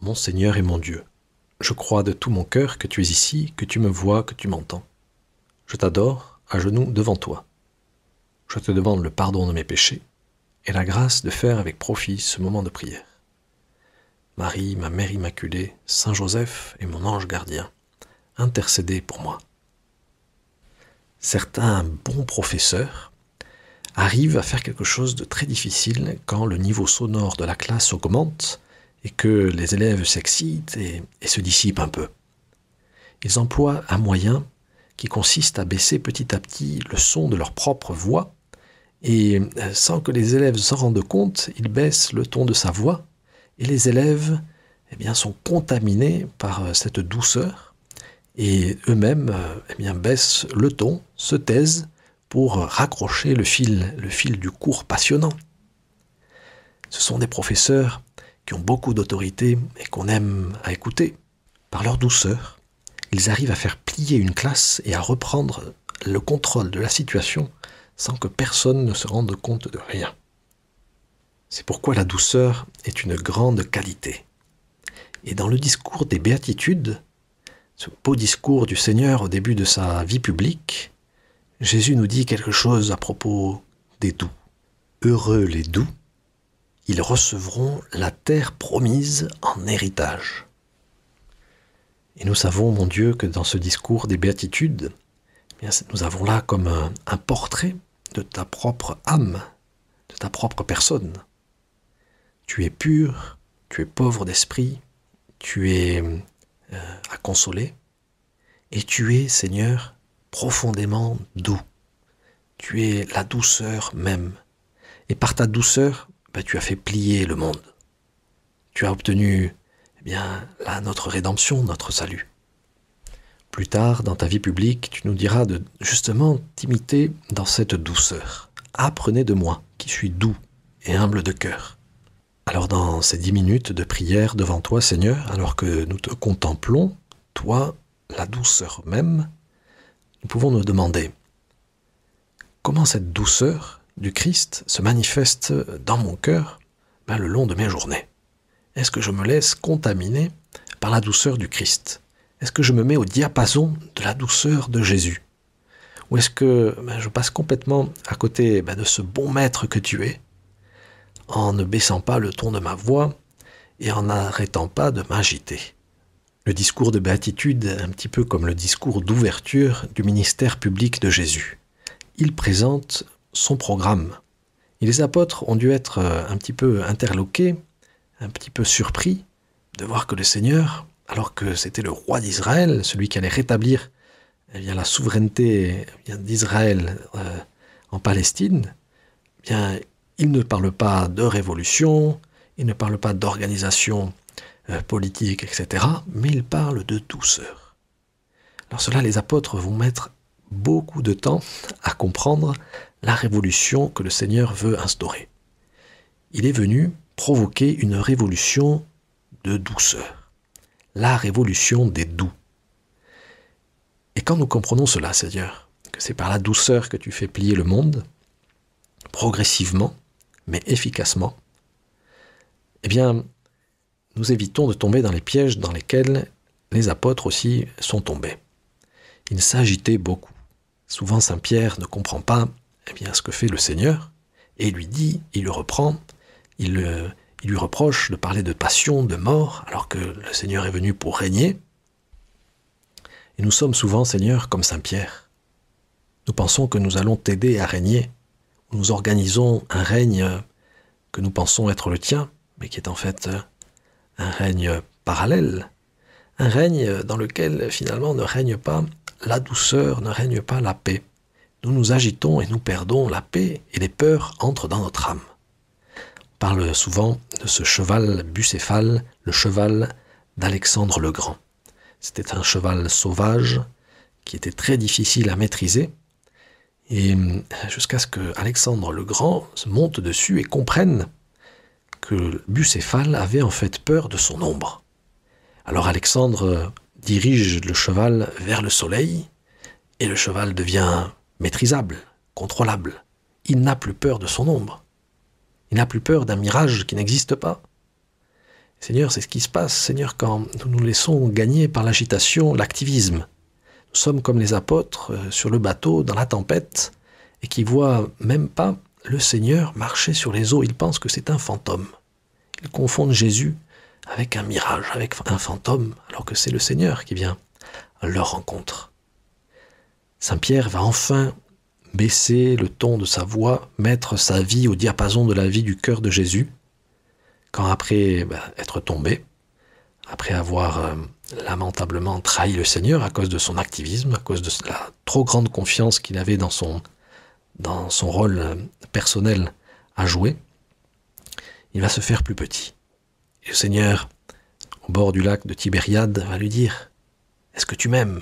mon Seigneur et mon Dieu, je crois de tout mon cœur que tu es ici, que tu me vois, que tu m'entends. Je t'adore, à genoux devant toi. Je te demande le pardon de mes péchés et la grâce de faire avec profit ce moment de prière. Marie, ma Mère Immaculée, Saint Joseph et mon ange gardien, intercédez pour moi. Certains bons professeurs arrivent à faire quelque chose de très difficile quand le niveau sonore de la classe augmente et que les élèves s'excitent et se dissipent un peu. Ils emploient un moyen qui consiste à baisser petit à petit le son de leur propre voix et sans que les élèves s'en rendent compte, ils baissent le ton de sa voix et les élèves sont contaminés par cette douceur et eux-mêmes baissent le ton, se taisent pour raccrocher le fil du cours passionnant. Ce sont des professeurs qui ont beaucoup d'autorité et qu'on aime à écouter. Par leur douceur, ils arrivent à faire plier une classe et à reprendre le contrôle de la situation sans que personne ne se rende compte de rien. C'est pourquoi la douceur est une grande qualité. Et dans le discours des béatitudes, ce beau discours du Seigneur au début de sa vie publique, Jésus nous dit quelque chose à propos des doux. Heureux les doux, ils recevront la terre promise en héritage. Et nous savons, mon Dieu, que dans ce discours des béatitudes, nous avons là comme un portrait de ta propre âme, de ta propre personne. Tu es pur, tu es pauvre d'esprit, tu es à consoler, et tu es, Seigneur, profondément doux. Tu es la douceur même. Et par ta douceur, tu as fait plier le monde. Tu as obtenu là, notre rédemption, notre salut. Plus tard, dans ta vie publique, tu nous diras de justement t'imiter dans cette douceur. Apprenez de moi, qui suis doux et humble de cœur. Alors dans ces 10 minutes de prière devant toi, Seigneur, alors que nous te contemplons, toi, la douceur même, nous pouvons nous demander comment cette douceur du Christ se manifeste dans mon cœur le long de mes journées. Est-ce que je me laisse contaminer par la douceur du Christ? Est-ce que je me mets au diapason de la douceur de Jésus? Ou est-ce que je passe complètement à côté de ce bon maître que tu es, en ne baissant pas le ton de ma voix et en n'arrêtant pas de m'agiter? Le discours de béatitude est un petit peu comme le discours d'ouverture du ministère public de Jésus. Il présente son programme. Et les apôtres ont dû être un petit peu interloqués, un petit peu surpris de voir que le Seigneur, alors que c'était le roi d'Israël, celui qui allait rétablir la souveraineté d'Israël en Palestine, il ne parle pas de révolution, il ne parle pas d'organisation politique, etc., mais il parle de douceur. Alors cela, les apôtres vont mettre beaucoup de temps à comprendre la révolution que le Seigneur veut instaurer. Il est venu provoquer une révolution de douceur, la révolution des doux. Et quand nous comprenons cela, Seigneur, que c'est par la douceur que tu fais plier le monde, progressivement, mais efficacement, nous évitons de tomber dans les pièges dans lesquels les apôtres aussi sont tombés. Ils s'agitaient beaucoup. Souvent, Saint Pierre ne comprend pas ce que fait le Seigneur, et il lui dit, il le reprend, il lui reproche de parler de passion, de mort, alors que le Seigneur est venu pour régner. Et nous sommes souvent, Seigneur, comme Saint Pierre. Nous pensons que nous allons t'aider à régner. Nous organisons un règne que nous pensons être le tien, mais qui est en fait un règne parallèle. Un règne dans lequel, finalement, ne règne pas la douceur, ne règne pas la paix. Nous nous agitons et nous perdons la paix et les peurs entrent dans notre âme. On parle souvent de ce cheval bucéphale, le cheval d'Alexandre le Grand. C'était un cheval sauvage qui était très difficile à maîtriser et jusqu'à ce que Alexandre le Grand se monte dessus et comprenne que Bucéphale avait en fait peur de son ombre. Alors Alexandre dirige le cheval vers le soleil et le cheval devient maîtrisable, contrôlable. Il n'a plus peur de son ombre. Il n'a plus peur d'un mirage qui n'existe pas. Seigneur, c'est ce qui se passe, Seigneur, quand nous nous laissons gagner par l'agitation, l'activisme. Nous sommes comme les apôtres sur le bateau, dans la tempête, et qui voient même pas le Seigneur marcher sur les eaux. Ils pensent que c'est un fantôme. Ils confondent Jésus avec un mirage, avec un fantôme, alors que c'est le Seigneur qui vient à leur rencontre. Saint Pierre va enfin baisser le ton de sa voix, mettre sa vie au diapason de la vie du cœur de Jésus, quand après être tombé, après avoir lamentablement trahi le Seigneur à cause de son activisme, à cause de la trop grande confiance qu'il avait dans son rôle personnel à jouer, il va se faire plus petit. Et le Seigneur, au bord du lac de Tibériade, va lui dire « Est-ce que tu m'aimes ?»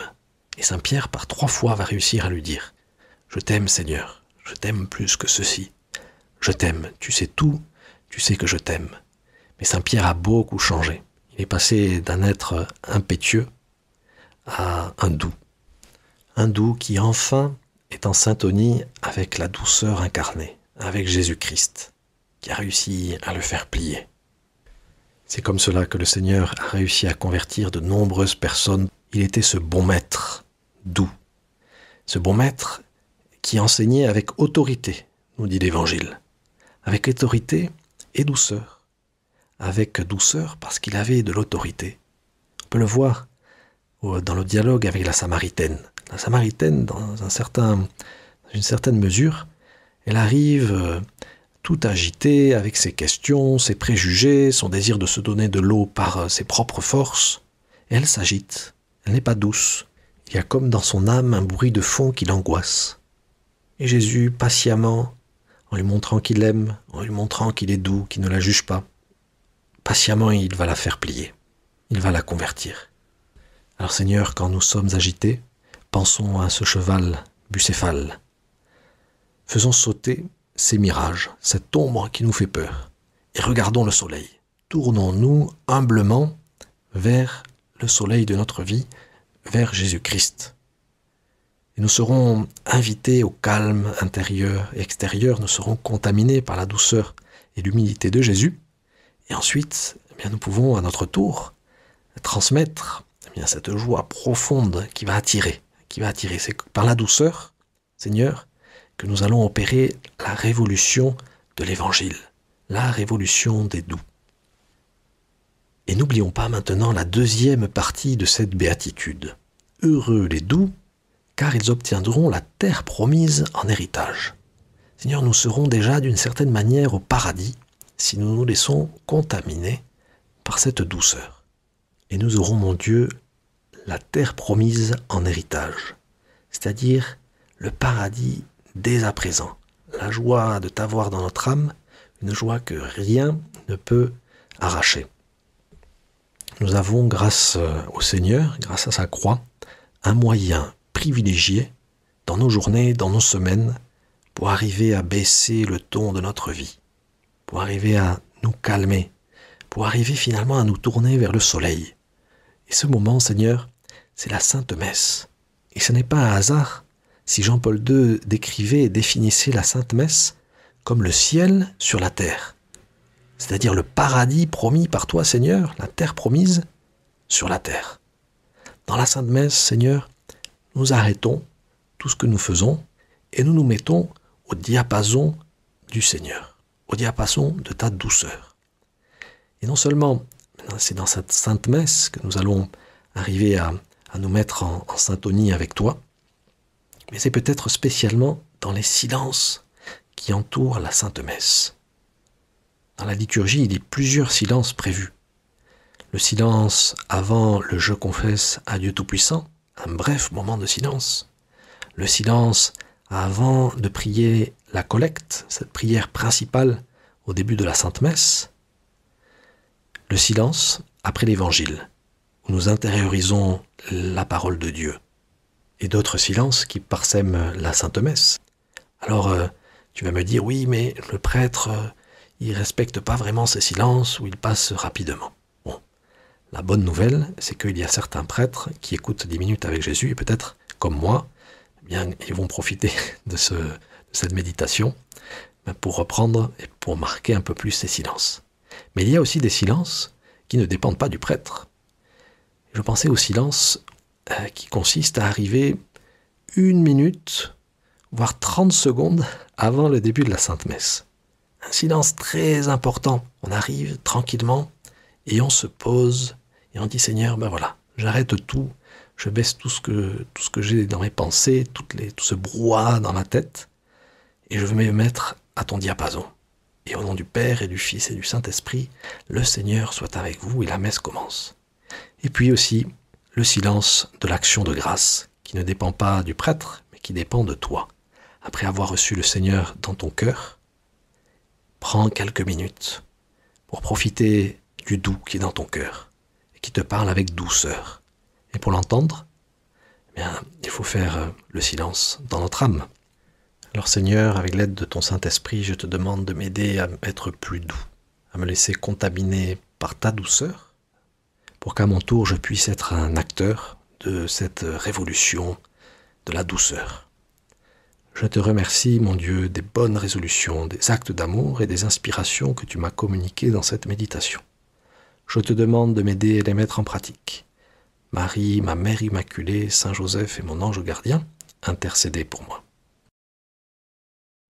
Et Saint Pierre, par 3 fois, va réussir à lui dire « Je t'aime, Seigneur, je t'aime plus que ceci. Je t'aime, tu sais tout, tu sais que je t'aime. » Mais Saint Pierre a beaucoup changé. Il est passé d'un être impétueux à un doux qui enfin est en syntonie avec la douceur incarnée, avec Jésus-Christ, qui a réussi à le faire plier. C'est comme cela que le Seigneur a réussi à convertir de nombreuses personnes. Il était ce bon maître, doux. Ce bon maître qui enseignait avec autorité, nous dit l'Évangile. Avec autorité et douceur. Avec douceur parce qu'il avait de l'autorité. On peut le voir dans le dialogue avec la Samaritaine. La Samaritaine, dans une certaine mesure, elle arrive tout agitée avec ses questions, ses préjugés, son désir de se donner de l'eau par ses propres forces. Et elle s'agite, elle n'est pas douce. Il y a comme dans son âme un bruit de fond qui l'angoisse. Et Jésus, patiemment, en lui montrant qu'il aime, en lui montrant qu'il est doux, qu'il ne la juge pas, patiemment il va la faire plier, il va la convertir. Alors Seigneur, quand nous sommes agités, pensons à ce cheval bucéphale. Faisons sauter ces mirages, cette ombre qui nous fait peur, et regardons le soleil. Tournons-nous humblement vers le soleil de notre vie, vers Jésus-Christ. Et nous serons invités au calme intérieur et extérieur, nous serons contaminés par la douceur et l'humilité de Jésus, et ensuite, nous pouvons à notre tour transmettre cette joie profonde qui va attirer. C'est par la douceur, Seigneur, que nous allons opérer la révolution de l'Évangile, la révolution des doux. Et n'oublions pas maintenant la deuxième partie de cette béatitude. Heureux les doux, car ils obtiendront la terre promise en héritage. Seigneur, nous serons déjà d'une certaine manière au paradis si nous nous laissons contaminer par cette douceur. Et nous aurons, mon Dieu, la terre promise en héritage, c'est-à-dire le paradis dès à présent, la joie de t'avoir dans notre âme, une joie que rien ne peut arracher. Nous avons, grâce au Seigneur, grâce à sa croix, un moyen privilégié dans nos journées, dans nos semaines, pour arriver à baisser le ton de notre vie, pour arriver à nous calmer, pour arriver finalement à nous tourner vers le soleil. Et ce moment, Seigneur, c'est la Sainte Messe. Et ce n'est pas un hasard si Jean-Paul II décrivait et définissait la Sainte Messe comme le ciel sur la terre, c'est-à-dire le paradis promis par toi, Seigneur, la terre promise sur la terre. Dans la Sainte Messe, Seigneur, nous arrêtons tout ce que nous faisons et nous nous mettons au diapason du Seigneur, au diapason de ta douceur. Et non seulement, c'est dans cette Sainte Messe que nous allons arriver à nous mettre en syntonie avec toi, mais c'est peut-être spécialement dans les silences qui entourent la Sainte Messe. Dans la liturgie, il y a plusieurs silences prévus. Le silence avant le « Je confesse à Dieu Tout-Puissant », un bref moment de silence. Le silence avant de prier la collecte, cette prière principale au début de la Sainte Messe. Le silence après l'Évangile, où nous intériorisons la parole de Dieu. Et d'autres silences qui parsèment la Sainte Messe. Alors, tu vas me dire, oui, mais le prêtre, il ne respecte pas vraiment ces silences ou il passe rapidement. Bon, la bonne nouvelle, c'est qu'il y a certains prêtres qui écoutent 10 minutes avec Jésus et peut-être, comme moi, eh bien, ils vont profiter de cette méditation pour reprendre et pour marquer un peu plus ces silences. Mais il y a aussi des silences qui ne dépendent pas du prêtre. Je pensais au silence qui consiste à arriver 1 minute, voire 30 secondes avant le début de la Sainte Messe. Un silence très important. On arrive tranquillement et on se pose et on dit Seigneur, ben voilà, j'arrête tout, je baisse tout ce que j'ai dans mes pensées, tout ce brouhaha dans ma tête et je veux me mettre à ton diapason. Et au nom du Père et du Fils et du Saint-Esprit, le Seigneur soit avec vous et la messe commence. Et puis aussi le silence de l'action de grâce qui ne dépend pas du prêtre mais qui dépend de toi. Après avoir reçu le Seigneur dans ton cœur, prends quelques minutes pour profiter du doux qui est dans ton cœur et qui te parle avec douceur. Et pour l'entendre, eh bien, il faut faire le silence dans notre âme. Alors Seigneur, avec l'aide de ton Saint-Esprit, je te demande de m'aider à être plus doux, à me laisser contaminer par ta douceur, pour qu'à mon tour je puisse être un acteur de cette révolution de la douceur. Je te remercie, mon Dieu, des bonnes résolutions, des actes d'amour et des inspirations que tu m'as communiquées dans cette méditation. Je te demande de m'aider à les mettre en pratique. Marie, ma Mère Immaculée, Saint Joseph et mon ange gardien, intercédez pour moi.